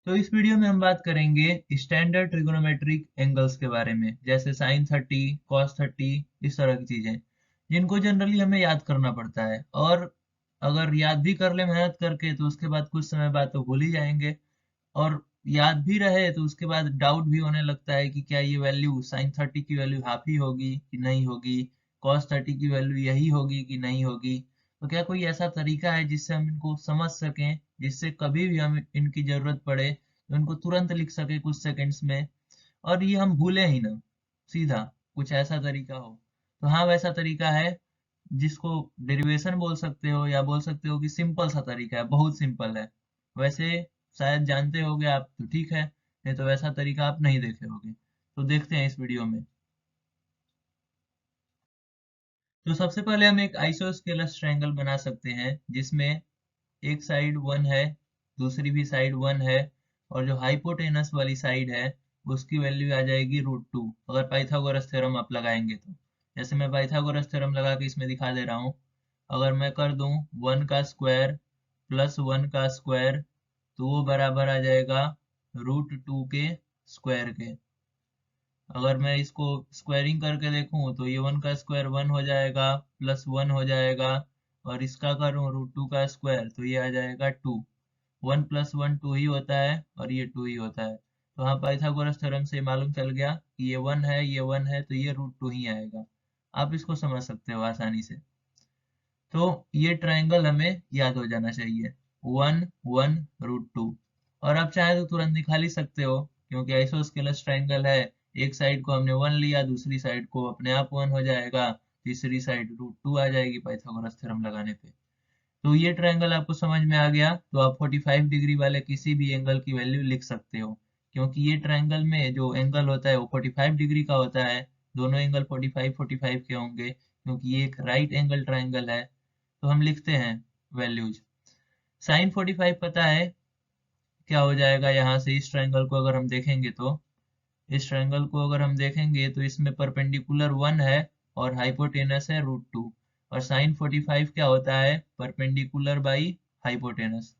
तो इस वीडियो में हम बात करेंगे स्टैंडर्ड ट्रिगोनोमेट्रिक एंगल्स के बारे में, जैसे साइन 30, कॉस 30, इस तरह की चीजें जिनको जनरली हमें याद करना पड़ता है। और अगर याद भी कर ले मेहनत करके तो उसके बाद कुछ समय बाद तो भूल ही जाएंगे। और याद भी रहे तो उसके बाद डाउट भी होने लगता है कि क्या ये वैल्यू साइन 30 की वैल्यू हाफ ही होगी कि नहीं होगी, कॉस 30 की वैल्यू यही होगी कि नहीं होगी। तो क्या कोई ऐसा तरीका है जिससे हम इनको समझ सकें, जिससे कभी भी हम इनकी जरूरत पड़े तो इनको तुरंत लिख सके कुछ सेकंड्स में, और ये हम भूले ही ना, सीधा कुछ ऐसा तरीका हो। तो हाँ, वैसा तरीका है जिसको डेरिवेशन बोल सकते हो या बोल सकते हो कि सिंपल सा तरीका है, बहुत सिंपल है। वैसे शायद जानते होगे आप तो ठीक है, नहीं तो वैसा तरीका आप नहीं देखे होगे। तो देखते हैं इस वीडियो में। तो सबसे पहले हम एक आइसोस्केलस ट्रायंगल बना सकते हैं जिसमें एक साइड 1 है, दूसरी भी साइड 1 है, और जो हाइपोटेनस वाली साइड है उसकी वैल्यू आ जाएगी √2, अगर पाइथागोरस थ्योरम आप लगाएंगे तो। जैसे मैं पाइथागोरस थ्योरम लगा के इसमें दिखा दे रहा हूँ। अगर मैं कर दूं 1 का स्क्वायर प्लस 1 का स्क्वायर, तो वो बराबर आ जाएगा √2 के स्क्वायर के। अगर मैं इसको स्क्वायरिंग करके देखूं तो ये 1 का स्क्वायर 1 हो जाएगा, प्लस 1 हो जाएगा, और इसका करूं √2 का स्क्वायर तो ये आ जाएगा 2। 1 प्लस 1 2 ही होता है और ये 2 ही होता है। तो हाँ, पाइथागोरस थ्योरम से मालूम चल गया कि ये 1 है, ये 1 है, तो ये √2 ही आएगा। आप इसको समझ सकते हो आसानी से। तो ये ट्रायंगल हमें याद हो जाना चाहिए, 1 1 √2। और आप चाहे तो तुरंत निकाल ही सकते हो, क्योंकि आइसोस्केलस ट्रायंगल है। एक साइड को हमने 1 लिया, दूसरी साइड को अपने आप 1 हो जाएगा, तीसरी साइड √2 आ जाएगी पाइथागोरस थ्योरम लगाने पे। तो ये ट्रायंगल आपको समझ में आ गया तो आप 45 डिग्री वाले किसी भी एंगल की वैल्यू लिख सकते हो, क्योंकि ये ट्रायंगल में जो एंगल होता है वो 45 डिग्री का होता है। दोनों एंगल 45 45 के होंगे, क्योंकि ये एक राइट एंगल ट्रायंगल है। तो हम लिखते हैं वैल्यूज। साइन 45 पता है क्या हो जाएगा, यहाँ से इस ट्रायंगल को अगर हम देखेंगे तो, इस ट्रायंगल को अगर हम देखेंगे तो इसमें परपेंडिकुलर 1 है और हाइपोटेनस है √2। और साइन 45 क्या होता है, परपेंडिकुलर बाई हाइपोटेनस।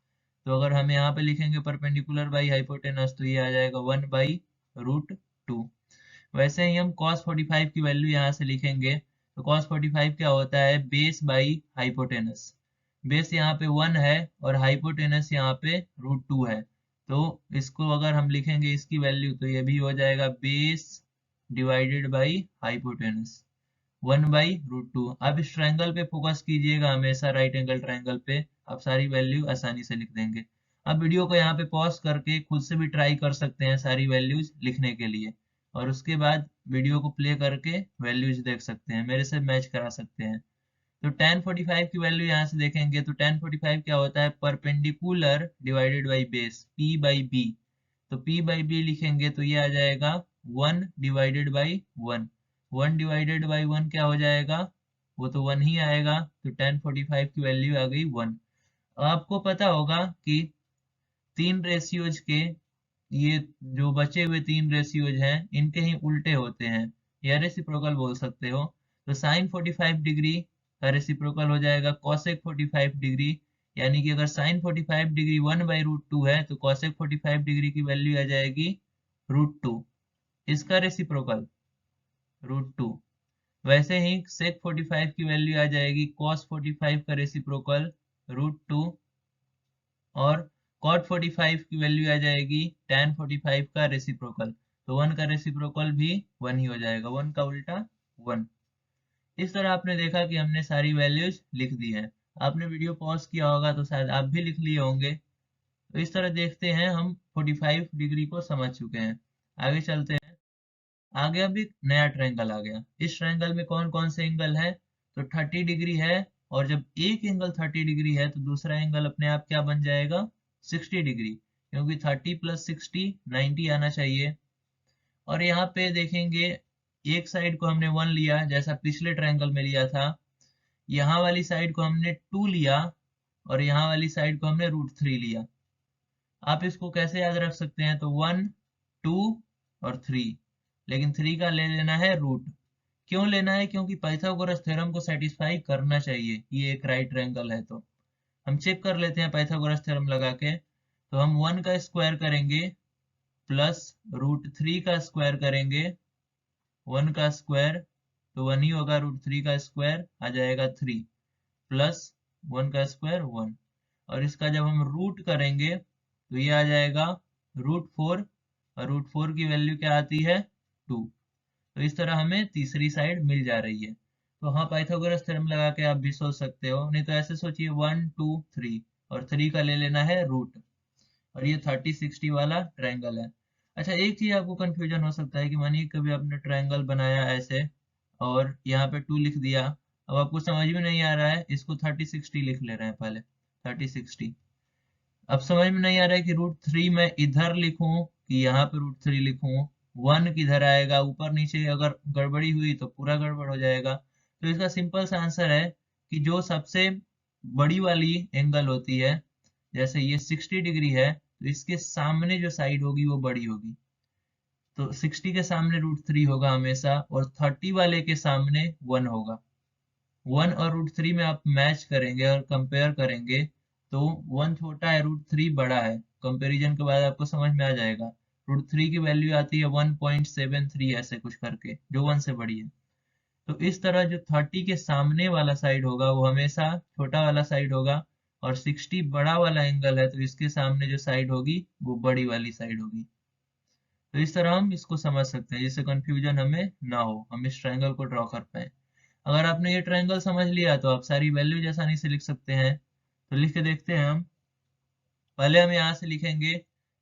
तो अगर हम यहाँ पे लिखेंगे परपेंडिकुलर बाई हाइपोटेनस तो ये आ जाएगा 1 बाई √2। वैसे ही हम cos 45 की वैल्यू यहाँ से लिखेंगे तो cos 45 क्या होता है, बेस बाई हाइपोटेनस। बेस यहाँ पे 1 है और हाइपोटेनस यहाँ पे √2 है। तो इसको अगर हम लिखेंगे इसकी वैल्यू तो ये भी हो जाएगा बेस डिवाइडेड बाई हाइपोटेनस, 1/√2। अब इस ट्रायंगल पे फोकस कीजिएगा हमेशा, राइट एंगल ट्रायंगल पे। आप सारी वैल्यू आसानी से लिख देंगे। अब वीडियो को यहाँ पे पॉज करके खुद से भी ट्राई कर सकते हैं सारी वैल्यूज लिखने के लिए, और उसके बाद वीडियो को प्ले करके वैल्यूज देख सकते हैं, मेरे से मैच करा सकते हैं। तो tan 45 की वैल्यू यहाँ से देखेंगे तो tan 45 क्या होता है, perpendicular divided by base, p/b। तो p/b लिखेंगे तो ये आ जाएगा 1 डिवाइडेड बाई 1। 1 डिवाइडेड बाई 1 क्या हो जाएगा, वो तो 1 ही आएगा। तो tan 45 की वैल्यू आ गई 1। आपको पता होगा कि तीन रेशियोज के, ये जो बचे हुए तीन रेशियोज हैं इनके ही उल्टे होते हैं, या रेसिप्रोकल बोल सकते हो। तो साइन 45 डिग्री का रेसिप्रोकल हो जाएगा कॉसेक 45 डिग्री। यानी कि अगर साइन 45 डिग्री 1/√2 है तो कॉसेक 45 डिग्री की वैल्यू आ जाएगी √2, इसका रेसिप्रोकल √2। वैसे ही सेक 45 की वैल्यू आ जाएगी कॉस 45 का रेसिप्रोकल √2, और cot 45 की वैल्यू आ जाएगी tan 45 का रेसिप्रोकल। तो 1 का रेसिप्रोकल भी 1 ही हो जाएगा, 1 का उल्टा 1। इस तरह आपने देखा कि हमने सारी वैल्यूज लिख दी हैं। आपने वीडियो पॉज किया होगा तो शायद आप भी लिख लिए होंगे। तो इस तरह देखते हैं हम 45 डिग्री को समझ चुके हैं। आगे चलते हैं। आगे अब एक नया ट्रायंगल आ गया। इस ट्रायंगल में कौन कौन से एंगल है, तो 30 डिग्री है। और जब एक एंगल 30 डिग्री है तो दूसरा एंगल अपने आप क्या बन जाएगा, 60 डिग्री, क्योंकि 30 प्लस 60 90 आना चाहिए। और यहाँ पे देखेंगे एक साइड को हमने 1 लिया जैसा पिछले ट्रायंगल में लिया था, यहाँ वाली साइड को हमने 2 लिया, और यहाँ वाली साइड को हमने √3 लिया। आप इसको कैसे याद रख सकते हैं, तो 1 2 और 3, लेकिन 3 का ले लेना है रूट। क्यों लेना है, क्योंकि पाइथागोरस थ्योरम को सेटिस्फाई करना चाहिए, ये एक राइट ट्रायंगल है। तो हम चेक कर लेते हैं पाइथागोरस थ्योरम लगा के। तो हम 1 का स्क्वायर करेंगे प्लस √3 का स्क्वायर करेंगे, 1 का स्क्वायर तो 1 ही होगा, √3 का स्क्वायर आ जाएगा 3 प्लस 1 का स्क्वायर 1, और इसका जब हम रूट करेंगे तो ये आ जाएगा √4, और √4 की वैल्यू क्या आती है 2। तो इस तरह हमें तीसरी साइड मिल जा रही है। तो हाँ, पाइथागोरस थ्योरम लगा के आप भी सोच सकते हो, नहीं तो ऐसे सोचिए 1 2 3 और 3 का ले लेना है रूट, और ये 30 60 वाला ट्रायंगल है। अच्छा, एक चीज आपको कंफ्यूजन हो सकता है कि मानिए कभी आपने ट्रायंगल बनाया ऐसे और यहाँ पे 2 लिख दिया, अब आपको समझ में नहीं आ रहा है, इसको 30 60 लिख ले रहे हैं पहले, 30 60। अब समझ में नहीं आ रहा है कि √3 मैं इधर लिखूं कि यहाँ पे √3 लिखूं, 1 किधर आएगा, ऊपर नीचे अगर गड़बड़ी हुई तो पूरा गड़बड़ हो जाएगा। तो इसका सिंपल सा आंसर है कि जो सबसे बड़ी वाली एंगल होती है, जैसे ये 60 डिग्री है, तो इसके सामने जो साइड होगी वो बड़ी होगी। तो 60 के सामने √3 होगा हमेशा, और 30 वाले के सामने 1 होगा। 1 और √3 में आप मैच करेंगे और कंपेयर करेंगे तो 1 छोटा है, √3 बड़ा है। कंपैरिजन के बाद आपको समझ में आ जाएगा। √3 की वैल्यू आती है 1.73 ऐसे कुछ करके, जो 1 से बड़ी है। तो इस तरह जो 30 के सामने वाला साइड होगा वो हमेशा छोटा वाला साइड होगा, और 60 बड़ा वाला एंगल है तो इसके सामने जो साइड होगी वो बड़ी वाली साइड होगी। तो इस तरह हम इसको समझ सकते हैं, जिससे कंफ्यूजन हमें ना हो, हम इस ट्रायंगल को ड्रॉ कर पाए। अगर आपने ये ट्रायंगल समझ लिया तो आप सारी वैल्यूज आसानी से लिख सकते हैं। तो लिख के देखते हैं हम। पहले हम यहाँ से लिखेंगे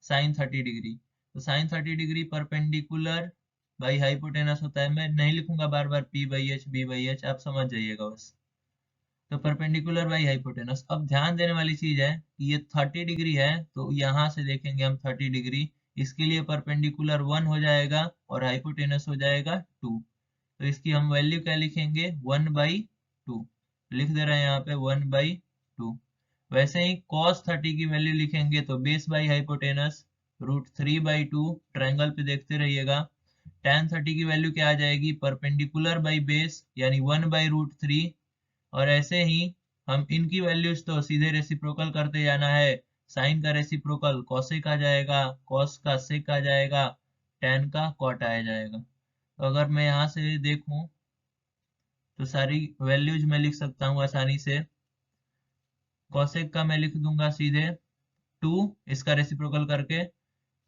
sin 30 डिग्री। तो sin 30 degree perpendicular by hypotenuse होता है। मैं नहीं लिखूंगा बार बार p/h b/h, आप समझ जाइएगा बस। तो परपेंडिकुलर बाई हाइपोटेनस। अब ध्यान देने वाली चीज है कि ये 30 डिग्री है, तो यहाँ से देखेंगे हम 30 डिग्री, इसके लिए परपेंडिकुलर 1 हो जाएगा और हाइपोटेनस हो जाएगा 2। तो इसकी हम वैल्यू क्या लिखेंगे, 1/2 लिख दे रहे हैं यहाँ पे, 1/2। वैसे ही cos 30 की वैल्यू लिखेंगे तो बेस बाई हाइपोटेनस √3/2, ट्रायंगल पे देखते रहिएगा। tan 30 की वैल्यू क्या आ जाएगी, परपेंडिकुलर बाई बेस यानी 1/√3, और ऐसे ही हम इनकी वैल्यूज तो सीधे रेसिप्रोकल करते जाना है। साइन का रेसिप्रोकल कॉसेक आ जाएगा, कॉस का सेक आ जाएगा, tan का कॉट आ जाएगा। तो अगर मैं यहाँ से देखूं तो सारी वैल्यूज मैं लिख सकता हूँ आसानी से। कॉसेक का मैं लिख दूंगा सीधे 2, इसका रेसिप्रोकल करके।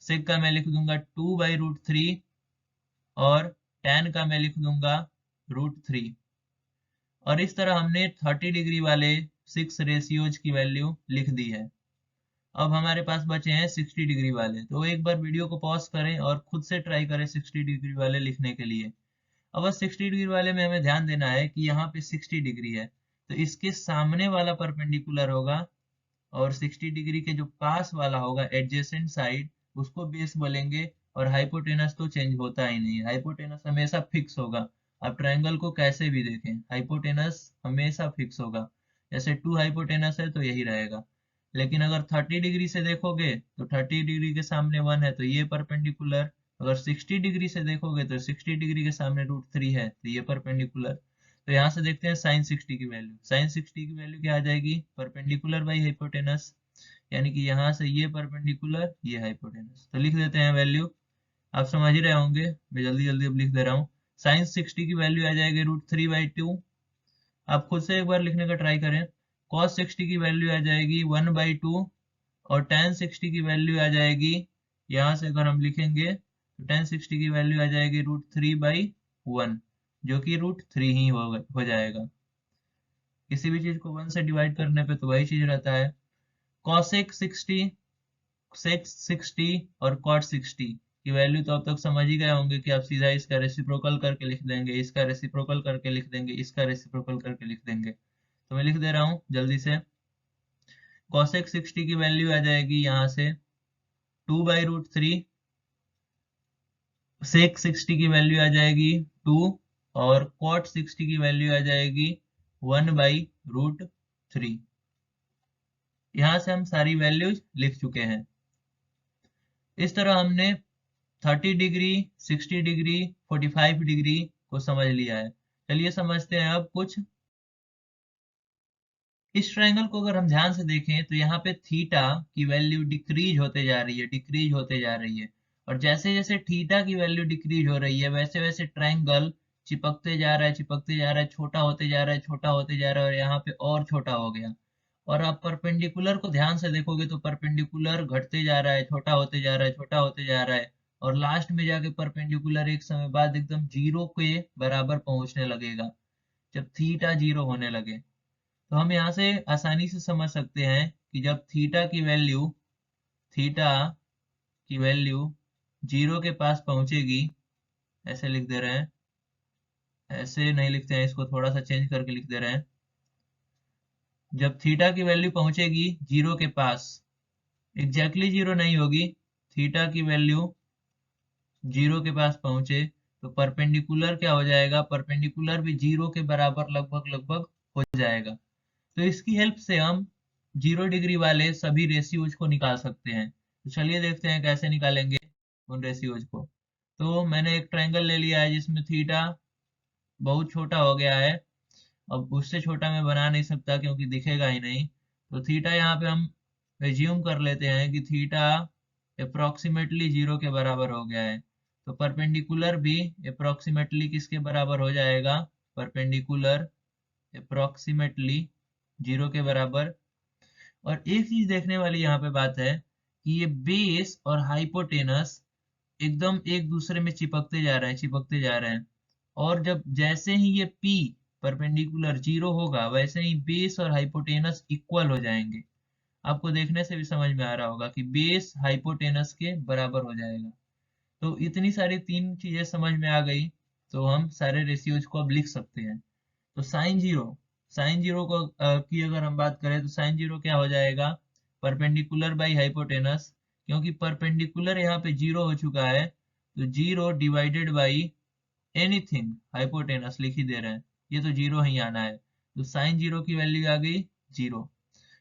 सेक का मैं लिख दूंगा 2/√3, और tan का मैं लिख दूंगा √3। और इस तरह हमने 30 डिग्री वाले 6 रेशियोज की वैल्यू लिख दी है। अब हमारे पास बचे हैं 60 डिग्री वाले, तो एक बार वीडियो को पॉज करें और खुद से ट्राई करें 60 डिग्री वाले लिखने के लिए। अब बस 60 डिग्री वाले में हमें ध्यान देना है कि यहाँ पे 60 डिग्री है, तो इसके सामने वाला परपेंडिकुलर होगा, और 60 डिग्री के जो पास वाला होगा एडजेसेंट साइड, उसको बेस बोलेंगे। और हाइपोटेनस तो चेंज होता ही नहीं है, हाइपोटेनस हमेशा फिक्स होगा। आप ट्रायंगल को कैसे भी देखें, हाइपोटेनस हमेशा फिक्स होगा। जैसे 2 हाइपोटेनस है तो यही रहेगा। लेकिन अगर 30 डिग्री से देखोगे तो 30 डिग्री के सामने 1 है तो ये परपेंडिकुलर। अगर 60 डिग्री से देखोगे तो 60 डिग्री के सामने √3 है तो ये परपेंडिकुलर। तो यहाँ से देखते हैं sin 60 की वैल्यू। sin 60 की वैल्यू क्या आ जाएगी, परपेंडिकुलर बाई हाइपोटेनस, यानी कि यहाँ से ये परपेंडिकुलर ये हाइपोटेनस। तो लिख देते हैं वैल्यू, आप समझ ही रहे होंगे, मैं जल्दी जल्दी अब लिख दे रहा हूँ। sin 60 की वैल्यू आ जाएगी √3/2। आप खुद से एक बार लिखने का ट्राई करें। cos 60 की वैल्यू आ जाएगी 1/2, और tan 60 की वैल्यू आ जाएगी, यहाँ से अगर हम लिखेंगे तो tan 60 की वैल्यू आ जाएगी √3/1, जो कि √3 ही हो जाएगा। किसी भी चीज को 1 से डिवाइड करने पे तो वही चीज रहता है। cosec 60, sec 60 और cot 60 की वैल्यू तो अब तक समझ ही गए होंगे कि आप सीधा इसका रेसिप्रोकल करके लिख देंगे, इसका रेसिप्रोकल करके लिख देंगे, इसका रेसिप्रोकल करके लिख देंगे। तो मैं लिख दे रहा हूँ जल्दी से। cosec 60 की वैल्यू आ जाएगी यहाँ से 2/√3, sec 60 की वैल्यू आ जाएगी 2, और cot 60 की वैल्यू आ जाएगी 1/√3। यहाँ से हम सारी वैल्यूज लिख चुके हैं। इस तरह हमने 30 डिग्री, 60 डिग्री, 45 डिग्री को समझ लिया है। चलिए समझते हैं अब कुछ इस ट्रायंगल को अगर हम ध्यान से देखें तो यहाँ पे थीटा की वैल्यू डिक्रीज होते जा रही है, डिक्रीज होते जा रही है। और जैसे जैसे थीटा की वैल्यू डिक्रीज हो रही है वैसे वैसे ट्रायंगल चिपकते जा रहा है, चिपकते जा रहा है, छोटा होते जा रहा है, छोटा होते जा रहा है, और यहाँ पे और छोटा हो गया। और आप परपेंडिकुलर को ध्यान से देखोगे तो परपेंडिकुलर घटते जा रहा है, छोटा होते जा रहा है, छोटा होते जा रहा है, और लास्ट में जाके परपेंडिकुलर एक समय बाद एकदम जीरो के बराबर पहुंचने लगेगा जब थीटा जीरो होने लगे। तो हम यहाँ से आसानी से समझ सकते हैं कि जब थीटा की वैल्यू जीरो के पास पहुंचेगी, ऐसे लिख दे रहे हैं, ऐसे नहीं लिखते हैं, इसको थोड़ा सा चेंज करके लिख दे रहे हैं। जब थीटा की वैल्यू पहुंचेगी जीरो के पास, एग्जैक्टली जीरो नहीं होगी, थीटा की वैल्यू जीरो के पास पहुंचे तो परपेंडिकुलर क्या हो जाएगा, परपेंडिकुलर भी जीरो के बराबर लगभग लगभग हो जाएगा। तो इसकी हेल्प से हम 0 डिग्री वाले सभी रेशियोज को निकाल सकते हैं। तो चलिए देखते हैं कैसे निकालेंगे उन रेशियोज को। तो मैंने एक ट्रायंगल ले लिया है जिसमें थीटा बहुत छोटा हो गया है। अब उससे छोटा मैं बना नहीं सकता क्योंकि दिखेगा ही नहीं। तो थीटा यहाँ पे हम एज्यूम कर लेते हैं कि थीटा अप्रोक्सीमेटली जीरो के बराबर हो गया है। तो परपेंडिकुलर भी अप्रोक्सीमेटली किसके बराबर हो जाएगा, परपेंडिकुलर अप्रोक्सीमेटली जीरो के बराबर। और एक चीज देखने वाली यहाँ पे बात है कि ये बेस और हाइपोटेनस एकदम एक दूसरे में चिपकते जा रहे हैं, चिपकते जा रहे हैं। और जब जैसे ही ये P परपेंडिकुलर जीरो होगा वैसे ही बेस और हाइपोटेनस इक्वल हो जाएंगे। आपको देखने से भी समझ में आ रहा होगा कि बेस हाइपोटेनस के बराबर हो जाएगा। तो इतनी सारी तीन चीजें समझ में आ गई, तो हम सारे रेशियोज को अब लिख सकते हैं। तो साइन जीरो को की अगर हम बात करें तो साइन जीरो क्या हो जाएगा, परपेंडिकुलर बाई हाइपोटेनस। क्योंकि परपेंडिकुलर यहाँ पे जीरो हो चुका है तो zero divided by anything hypotenuse लिख ही दे रहे हैं, ये तो जीरो ही आना है। तो साइन जीरो की वैल्यू आ गई जीरो।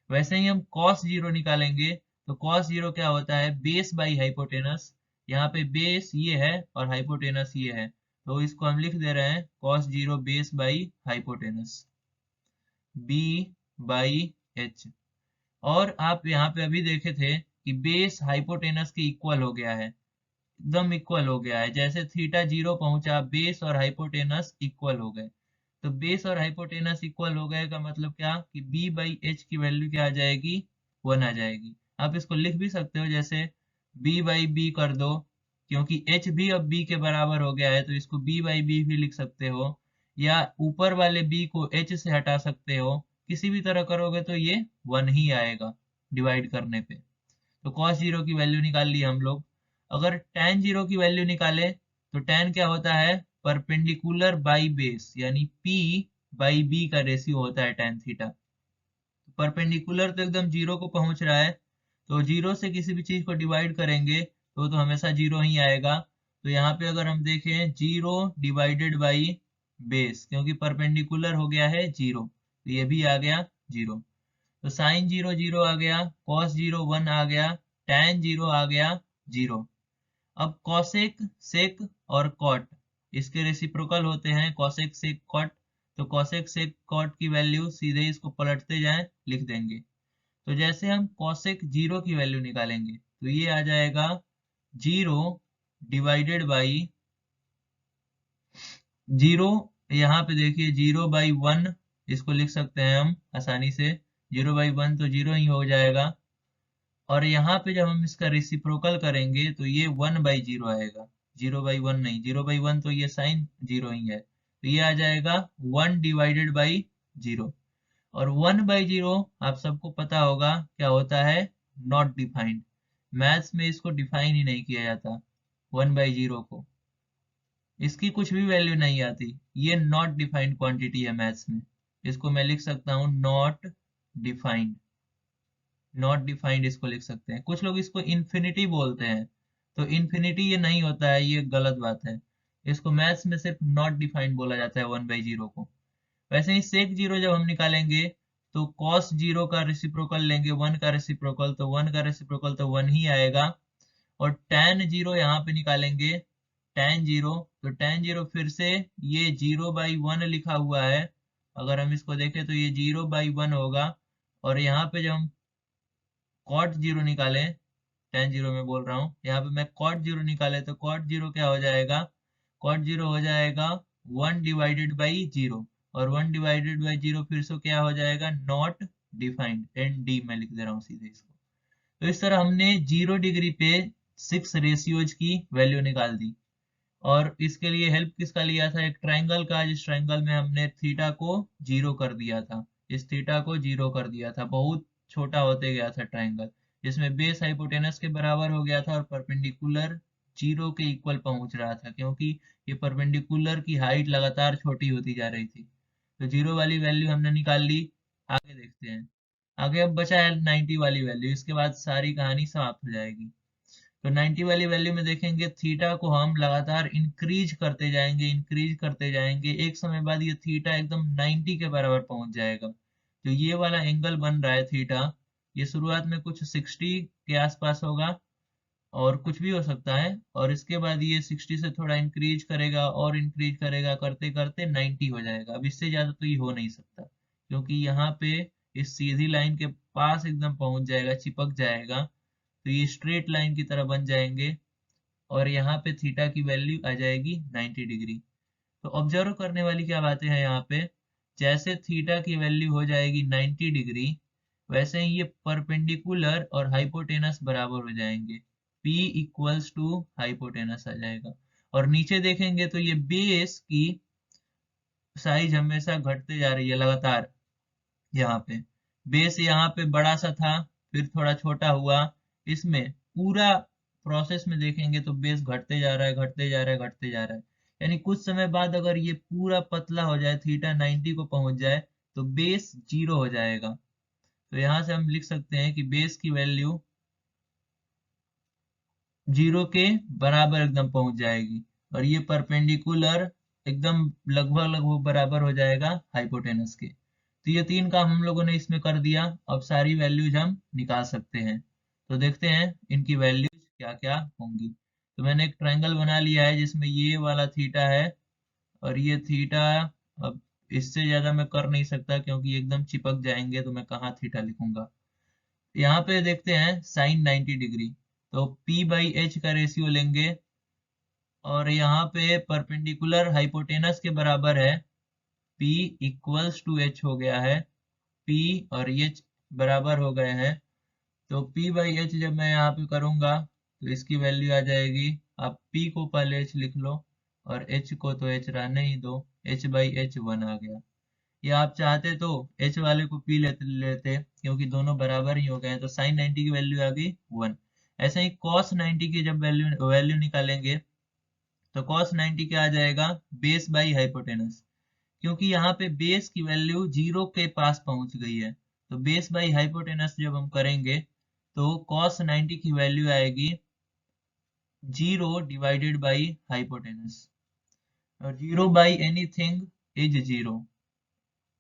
वैसे ही हम कॉस जीरो निकालेंगे तो कॉस जीरो क्या होता है, बेस बाई हाइपोटेनस। यहाँ पे बेस ये है और हाइपोटेनस ये है, तो इसको हम लिख दे रहे हैं cos zero base by hypotenuse, B by H. और आप यहाँ पे अभी देखे थे कि बेस हाइपोटेनस के इक्वल हो गया है, एकदम इक्वल हो गया है। जैसे थीटा जीरो पहुंचा बेस और हाइपोटेनस इक्वल हो गए। तो बेस और हाइपोटेनस इक्वल हो गए का मतलब क्या कि b बाई एच की वैल्यू क्या आ जाएगी, 1 आ जाएगी। आप इसको लिख भी सकते हो जैसे b बाई बी कर दो, क्योंकि h भी अब b के बराबर हो गया है तो इसको b बाई बी भी लिख सकते हो, या ऊपर वाले b को h से हटा सकते हो। किसी भी तरह करोगे तो ये 1 ही आएगा डिवाइड करने पे। तो cos जीरो की वैल्यू निकाल ली हम लोग। अगर tan जीरो की वैल्यू निकाले तो tan क्या होता है, परपेंडिकुलर बाई बेस, यानी P बाई B का रेशियो होता है tan थीटा। परपेंडिकुलर तो एकदम जीरो को पहुंच रहा है, तो जीरो से किसी भी चीज को डिवाइड करेंगे तो हमेशा जीरो ही आएगा। तो यहाँ पे अगर हम देखें जीरो डिवाइडेड बाई बेस, क्योंकि परपेंडिकुलर हो गया है जीरो तो ये भी आ गया जीरो। तो साइन जीरो जीरो आ गया, कॉस जीरो 1 आ गया, tan जीरो आ गया जीरो। अब कॉसेक सेक और कॉट इसके रेसिप्रोकल होते हैं, कॉसेक सेक कॉट। तो कॉसेक सेक कॉट की वैल्यू सीधे इसको पलटते जाएं लिख देंगे। तो जैसे हम कॉसेक जीरो की वैल्यू निकालेंगे तो ये आ जाएगा जीरो डिवाइडेड बाई जीरो। यहाँ पे देखिए जीरो बाई वन, इसको लिख सकते हैं हम आसानी से, जीरो बाई वन तो जीरो ही हो जाएगा। और यहाँ पे जब हम इसका रेसिप्रोकल करेंगे तो ये 1/0 आएगा, 0/1 नहीं, 0/1 तो ये साइन जीरो ही है, तो ये आ जाएगा 1/जीरो। और 1/0 आप सबको पता होगा क्या होता है, नॉट डिफाइंड। मैथ्स में इसको डिफाइन ही नहीं किया जाता 1/0 को, इसकी कुछ भी वैल्यू नहीं आती। ये नॉट डिफाइंड क्वांटिटी है मैथ्स में, इसको मैं लिख सकता हूँ नॉट डिफाइंड। नॉट डिफाइंड इसको लिख सकते हैं। कुछ लोग इसको इन्फिनिटी बोलते हैं, तो इन्फिनिटी ये नहीं होता है, ये गलत बात है। इसको मैथ्स में सिर्फ नॉट डिफाइंड बोला जाता है 1/0 को। वैसे ही सेक जीरो जब हम निकालेंगे तो कॉस जीरो का रेसिप्रोकल लेंगे 1 का रेसिप्रोकल, तो 1 का रेसिप्रोकल तो 1 ही आएगा। और tan जीरो यहाँ पे निकालेंगे, tan जीरो, तो tan जीरो फिर से ये 0/1 लिखा हुआ है, अगर हम इसको देखें तो ये 0/1 होगा। और यहाँ पे जब हम कॉट जीरो निकाले, tan जीरो में बोल रहा हूँ, यहाँ पे मैं कॉट जीरो निकाले तो कॉट जीरो क्या हो जाएगा, कॉट जीरो हो जाएगा 1/जीरो, और 1/जीरो फिर से क्या हो जाएगा, नॉट डिफाइंड, एन डी मैं लिख दे रहा हूँ सीधे इसको। तो इस तरह हमने 0 डिग्री पे 6 रेशियोज की वैल्यू निकाल दी। और इसके लिए हेल्प किसका लिया था, एक ट्रायंगल का, जिस ट्रायंगल में हमने थीटा को जीरो कर दिया था, इस थीटा को जीरो कर दिया था, बहुत छोटा होते गया था ट्रायंगल, जिसमें बेस हाइपोटेनस के बराबर हो गया था और परपेंडिकुलर जीरो के इक्वल पहुंच रहा था, क्योंकि ये परपेंडिकुलर की हाइट लगातार छोटी होती जा रही थी। तो जीरो वाली वैल्यू हमने निकाल ली। आगे देखते हैं। आगे अब बचा है 90 वाली वैल्यू, इसके बाद सारी कहानी समाप्त हो जाएगी। तो 90 वाली वैल्यू में देखेंगे थीटा को हम लगातार इंक्रीज करते जाएंगे, इंक्रीज करते जाएंगे, एक समय बाद ये थीटा एकदम 90 के बराबर पहुंच जाएगा। तो ये वाला एंगल बन रहा है थीटा, ये शुरुआत में कुछ 60 के आसपास होगा, और कुछ भी हो सकता है, और इसके बाद ये 60 से थोड़ा इंक्रीज करेगा और इंक्रीज करेगा, करते करते 90 हो जाएगा। अब इससे ज्यादा तो ये हो नहीं सकता, क्योंकि यहाँ पे इस सीधी लाइन के पास एकदम पहुंच जाएगा, चिपक जाएगा, तो ये स्ट्रेट लाइन की तरह बन जाएंगे, और यहाँ पे थीटा की वैल्यू आ जाएगी 90 डिग्री। तो ऑब्जर्व करने वाली क्या बातें हैं यहाँ पे, जैसे थीटा की वैल्यू हो जाएगी 90 डिग्री, वैसे ही ये परपेंडिकुलर और हाइपोटेनस बराबर हो जाएंगे, P इक्वल्स टू हाइपोटेनस आ जाएगा। और नीचे देखेंगे तो ये बेस की साइज हमेशा घटते जा रही है लगातार। यहाँ पे बेस यहाँ पे बड़ा सा था, फिर थोड़ा छोटा हुआ, इसमें पूरा प्रोसेस में देखेंगे तो बेस घटते जा रहा है, घटते जा रहा है, घटते जा रहा है। यानी कुछ समय बाद अगर ये पूरा पतला हो जाए, थीटा 90 को पहुंच जाए, तो बेस जीरो हो जाएगा। तो यहाँ से हम लिख सकते हैं कि बेस की वैल्यू जीरो के बराबर एकदम पहुंच जाएगी, और ये परपेंडिकुलर एकदम लगभग लगभग बराबर हो जाएगा हाइपोटेनस के। तो ये तीन काम हम लोगों ने इसमें कर दिया। अब सारी वैल्यूज हम निकाल सकते हैं। तो देखते हैं इनकी वैल्यूज क्या क्या होंगी। तो मैंने एक ट्रायंगल बना लिया है जिसमें ये वाला थीटा है और ये थीटा। अब इससे ज्यादा मैं कर नहीं सकता क्योंकि एकदम चिपक जाएंगे, तो मैं कहाँ थीटा लिखूंगा। यहाँ पे देखते हैं साइन 90 डिग्री, तो P/H का रेशियो लेंगे, और यहाँ पे परपेंडिकुलर हाइपोटेनस के बराबर है, P इक्वल्स टू H हो गया है, P और H बराबर हो गए हैं। तो P/H जब मैं यहाँ पे करूंगा तो इसकी वैल्यू आ जाएगी, आप P को पहले H लिख लो और H को तो H रहने ही दो, H/H 1 आ गया। या आप चाहते तो H वाले को P लेते क्योंकि दोनों बराबर ही हो गए हैं, तो साइन 90 की वैल्यू आ गई 1। ऐसे ही कॉस 90 की जब वैल्यू वैल्यू निकालेंगे तो कॉस 90 क्या आ जाएगा, बेस बाई हाइपोटेनस, क्योंकि यहाँ पे बेस की वैल्यू जीरो के पास पहुंच गई है। तो बेस बाई हाइपोटेनस जब हम करेंगे तो कॉस 90 की वैल्यू आएगी जीरो डिवाइडेड बाई हाइपोटेनस, और zero by anything is zero,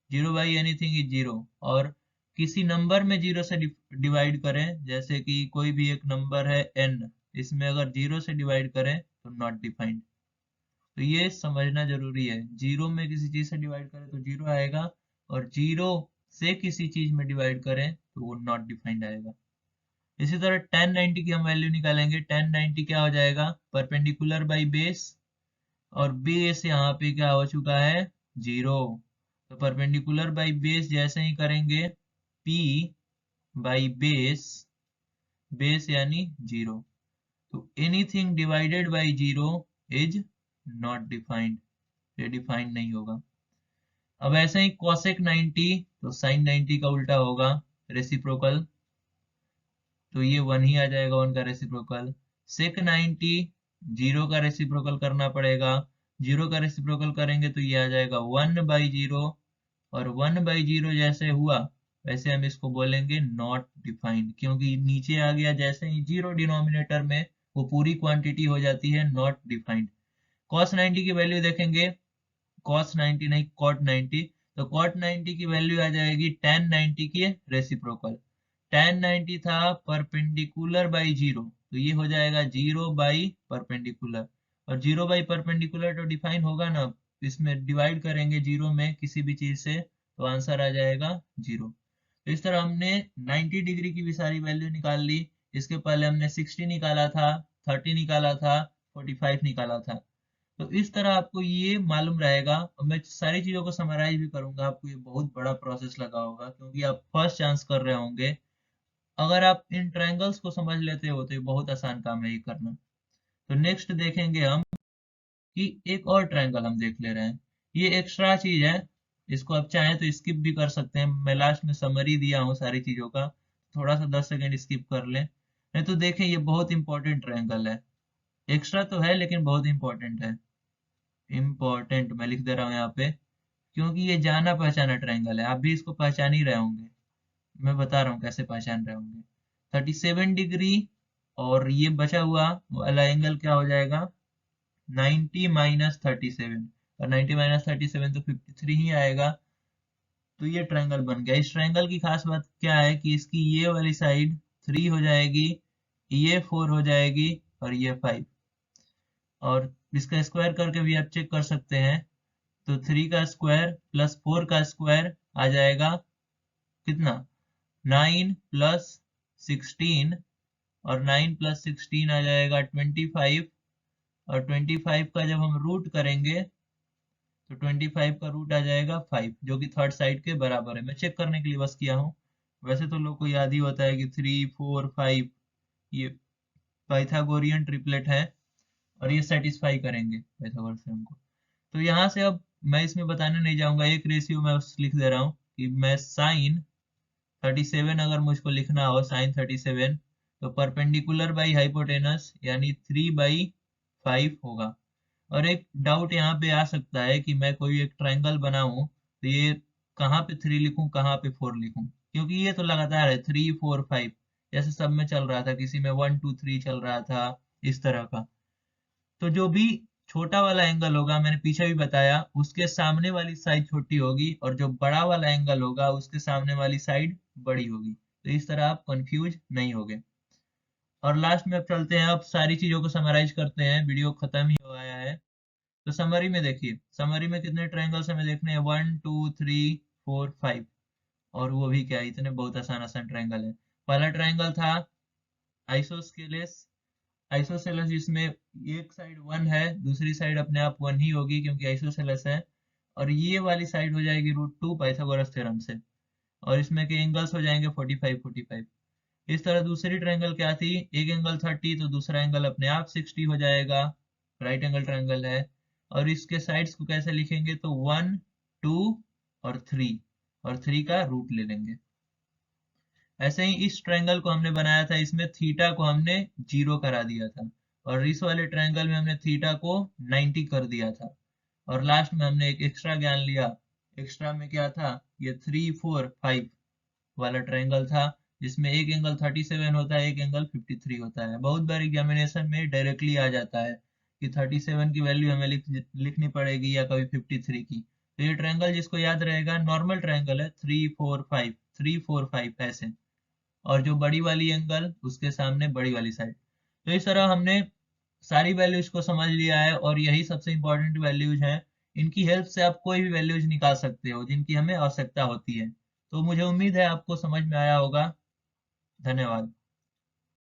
zero by anything is zero. और किसी नंबर में जीरो से डिवाइड करें, जैसे कि कोई भी एक नंबर है n, इसमें अगर जीरो से डिवाइड करें तो नॉट डिफाइंड। तो ये समझना जरूरी है, जीरो में किसी चीज से डिवाइड करें तो जीरो आएगा, और जीरो से किसी चीज में डिवाइड करें तो वो नॉट डिफाइंड आएगा। इसी तरह tan 90 की हम वैल्यू निकालेंगे। tan 90 क्या हो जाएगा, परपेंडिकुलर बाई बेस, और बेस यहाँ पे क्या हो चुका है, जीरो। तो परपेंडिकुलर बाई बेस जैसे ही करेंगे, P बाई बेस, बेस यानी जीरो, तो anything divided by zero is not defined, ये डिफाइंड नहीं होगा। अब ऐसे ही cosec 90, तो sin 90 का उल्टा होगा, रेसिप्रोकल, तो ये 1 ही आ जाएगा, 1 का रेसिप्रोकल। sec 90 जीरो का रेसिप्रोकल करना पड़ेगा, जीरो का रेसिप्रोकल करेंगे तो ये आ जाएगा 1/0, और 1/0 जैसे हुआ वैसे हम इसको बोलेंगे नॉट डिफाइंड, क्योंकि नीचे आ गया जैसे ही जीरो डिनोमिनेटर में, वो पूरी क्वांटिटी हो जाती है नॉट डिफाइंड। cos 90 की वैल्यू देखेंगे, cos 90 नहीं cot 90, तो cot 90 की वैल्यू आ जाएगी tan 90 की रेसिप्रोकल। tan 90 था परपेंडिकुलर बाई जीरो, तो ये हो जाएगा जीरो बाई परपेंडिकुलर, और जीरो बाई परपेंडिकुलर तो डिफाइन होगा ना, इसमें डिवाइड करेंगे जीरो में किसी भी चीज से तो आंसर आ जाएगा जीरो। तो इस तरह हमने 90 डिग्री की भी सारी वैल्यू निकाल ली। इसके पहले हमने 60 निकाला था, 30 निकाला था, 45 निकाला था। तो इस तरह आपको ये मालूम रहेगा, और मैं सारी चीजों को समराइज भी करूंगा। आपको ये बहुत बड़ा प्रोसेस लगा होगा क्योंकि आप फर्स्ट चांस कर रहे होंगे। अगर आप इन ट्रायंगल्स को समझ लेते हो तो ये बहुत आसान काम है ये करना। तो नेक्स्ट देखेंगे हम कि एक और ट्रायंगल हम देख ले रहे हैं। ये एक्स्ट्रा चीज है, इसको आप चाहें तो स्किप भी कर सकते हैं। मैं लास्ट में समरी दिया हूँ सारी चीजों का, थोड़ा सा 10 सेकंड स्किप कर लें। नहीं तो देखें, ये बहुत इंपॉर्टेंट ट्रायंगल है। एक्स्ट्रा तो है लेकिन बहुत इंपॉर्टेंट है। इम्पोर्टेंट मैं लिख दे रहा हूँ यहाँ पे, क्योंकि ये जाना पहचाना ट्रायंगल है। आप भी इसको पहचान ही रहे होंगे, मैं बता रहा हूँ कैसे पहचान रहे होंगे। 37 डिग्री और ये बचा हुआ वाला एंगल क्या हो जाएगा, 90 - 37। और 90 - 37 तो 53 ही आएगा। तो ये ट्रायंगल बन गया। इस ट्रायंगल की खास बात क्या है कि इसकी ये वाली साइड 3 हो जाएगी, ये 4 हो जाएगी और ये 5। और इसका स्क्वायर करके भी आप चेक कर सकते हैं। तो 3 का स्क्वायर प्लस 4 का स्क्वायर आ जाएगा कितना, 9 + 16। और 9 + 16 आ जाएगा 25। और 25 का जब हम रूट करेंगे तो 25 का रूट आ जाएगा 5, जो कि थर्ड साइड के बराबर है। मैं चेक करने के लिए बस किया हूँ। वैसे तो लोग को याद ही होता है कि 3 4 5 ये पाइथागोरियन ट्रिपलेट है, और ये सेटिस्फाई करेंगे पाइथागोरस थ्योरम को। तो यहाँ से अब मैं इसमें बताने नहीं जाऊंगा, एक रेशियो मैं बस लिख दे रहा हूँ कि मैं साइन 37 अगर मुझको लिखना हो, साइन 37, तो परपेंडिकुलर बाई हाइपोटेनस यानी 3/5 होगा। और एक डाउट यहाँ पे आ सकता है कि मैं कोई एक ट्रायंगल बनाऊं तो ये कहाँ पे 3 लिखूं कहाँ पे 4 लिखूं, क्योंकि ये तो लगातार है 3 4 5, जैसे सब में चल रहा था, किसी में 1 2 3 चल रहा था, इस तरह का। तो जो भी छोटा वाला एंगल होगा, मैंने पीछे भी बताया, उसके सामने वाली साइड छोटी होगी, और जो बड़ा वाला एंगल होगा उसके सामने वाली साइड बड़ी होगी। तो इस तरह आप कंफ्यूज नहीं होगे। और लास्ट में अब चलते हैं, अब सारी चीजों को समराइज करते हैं, वीडियो खत्म ही हो आया है। तो समरी में देखिए, समरी में कितने ट्रायंगल्स हमें देखने हैं, 1 2 3 4 5। और वो भी क्या, इतने बहुत आसान आसान ट्रायंगल है। पहला ट्रायंगल था आइसोस्केलेस, आइसोसेलेस जिसमें एक साइड 1 है, दूसरी साइड अपने आप 1 ही होगी क्योंकि आइसोसेलेस है। और ये वाली साइड हो जाएगी √2 पाइथागोरस थ्योरम से। और इसमें के एंगल्स हो जाएंगे 45 45। इस तरह दूसरी ट्रायंगल क्या थी, एक एंगल 30 तो दूसरा एंगल अपने आप 60 हो जाएगा, राइट एंगल ट्रायंगल है। और इसके साइड्स को कैसे लिखेंगे, तो 1 2 और 3, और 3 का रूट ले लेंगे। ऐसे ही इस ट्रायंगल को हमने बनाया था, इसमें थीटा को हमने 0 करा दिया था। और इस वाले ट्रायंगल में हमने थीटा को 90 कर दिया था। और लास्ट में हमने एक एक्स्ट्रा ज्ञान लिया। एक्स्ट्रा में क्या था, ये 3 4 5 वाला ट्रायंगल था, जिसमें एक एंगल 37 होता है, एक एंगल 53 होता है। बहुत बार एग्जामिनेशन में डायरेक्टली आ जाता है कि 37 की वैल्यू हमें लिखनी पड़ेगी, या कभी 53 की। तो ये ट्रायंगल जिसको याद रहेगा, नॉर्मल ट्रायंगल है, 3 4 5 3 4 5 ऐसे। और जो बड़ी वाली एंगल उसके सामने बड़ी वाली साइड। तो इस तरह हमने सारी वैल्यूज को समझ लिया है, और यही सबसे इंपॉर्टेंट वैल्यूज हैं। इनकी हेल्प से आप कोई भी वैल्यूज निकाल सकते हो जिनकी हमें आवश्यकता होती है। तो मुझे उम्मीद है आपको समझ में आया होगा। धन्यवाद।